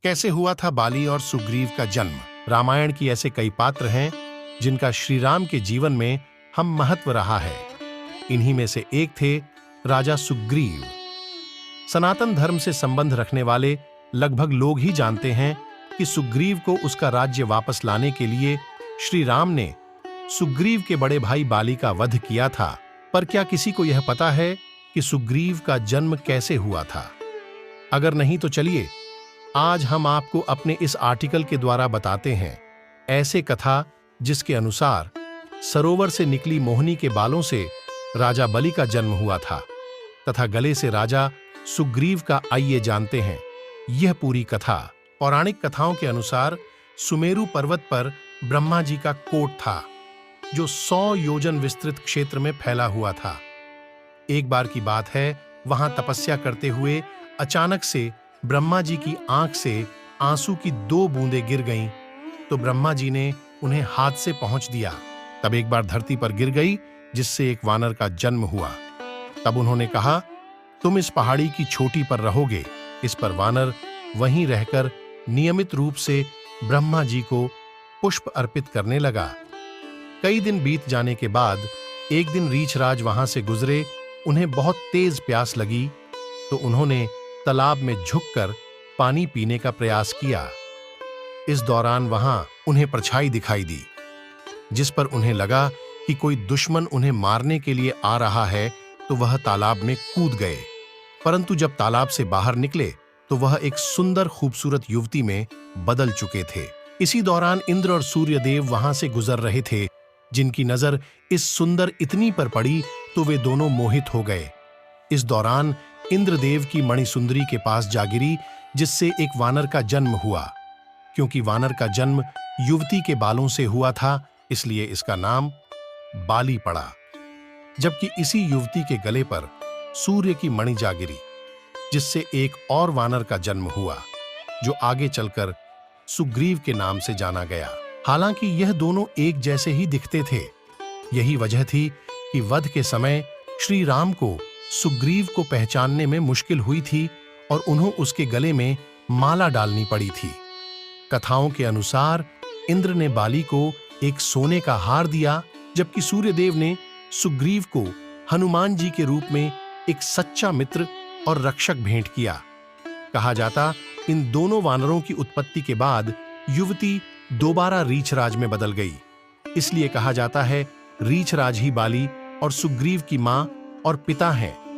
कैसे हुआ था बाली और सुग्रीव का जन्म। रामायण की ऐसे कई पात्र हैं जिनका श्री राम के जीवन में हम महत्व रहा है। इन्हीं में से एक थे राजा सुग्रीव। सनातन धर्म से संबंध रखने वाले लगभग लोग ही जानते हैं कि सुग्रीव को उसका राज्य वापस लाने के लिए श्री राम ने सुग्रीव के बड़े भाई बाली का वध किया था। पर क्या किसी को यह पता है कि सुग्रीव का जन्म कैसे हुआ था? अगर नहीं तो चलिए आज हम आपको अपने इस आर्टिकल के द्वारा बताते हैं ऐसे कथा जिसके अनुसार सरोवर से निकली मोहिनी के बालों से राजा बलि का जन्म हुआ था तथा गले से राजा सुग्रीव का। आइए जानते हैं यह पूरी कथा। पौराणिक कथाओं के अनुसार सुमेरु पर्वत पर ब्रह्मा जी का कोट था जो 100 योजन विस्तृत क्षेत्र में फैला हुआ था। एक बार की बात है, वहां तपस्या करते हुए अचानक से ब्रह्मा जी की आंख से आंसू की 2 बूंदें गिर गईं, तो ब्रह्मा जी ने उन्हें हाथ से पहुंच दिया। तब एक बार धरती पर गिर गई जिससे एक वानर का जन्म हुआ। तब उन्होंने कहा, तुम इस पहाड़ी की चोटी पर रहोगे। इस पर वानर वहीं रहकर नियमित रूप से ब्रह्मा जी को पुष्प अर्पित करने लगा। कई दिन बीत जाने के बाद एक दिन रीछराज वहां से गुजरे। उन्हें बहुत तेज प्यास लगी तो उन्होंने तालाब में झुककर पानी पीने का प्रयास किया। इस दौरान वहां उन्हें परछाई दिखाई दी जिस पर उन्हें लगा कि कोई दुश्मन उन्हें मारने के लिए आ रहा है, तो वह तालाब में कूद गए। परंतु जब तालाब से बाहर निकले तो वह एक सुंदर खूबसूरत युवती में बदल चुके थे। इसी दौरान इंद्र और सूर्यदेव वहां से गुजर रहे थे, जिनकी नजर इस सुंदर इतनी पर पड़ी तो वे दोनों मोहित हो गए। इस दौरान इंद्रदेव की मणिसुंदरी के पास जा गिरी जिससे एक वानर का जन्म हुआ। क्योंकि वानर का जन्म युवती के बालों से हुआ था इसलिए इसका नाम बाली पड़ा। जबकि इसी युवती के गले पर सूर्य की मणि जा गिरी जिससे एक और वानर का जन्म हुआ जो आगे चलकर सुग्रीव के नाम से जाना गया। हालांकि यह दोनों एक जैसे ही दिखते थे। यही वजह थी कि वध के समय श्री राम को सुग्रीव को पहचानने में मुश्किल हुई थी और उन्हें उसके गले में माला डालनी पड़ी थी। कथाओं के अनुसार इंद्र ने बाली को एक सोने का हार दिया, जबकि सूर्यदेव ने सुग्रीव को हनुमान जी के रूप में एक सच्चा मित्र और रक्षक भेंट किया। कहा जाता इन दोनों वानरों की उत्पत्ति के बाद युवती दोबारा रीछराज में बदल गई। इसलिए कहा जाता है रीछराज ही बाली और सुग्रीव की मां और पिता हैं।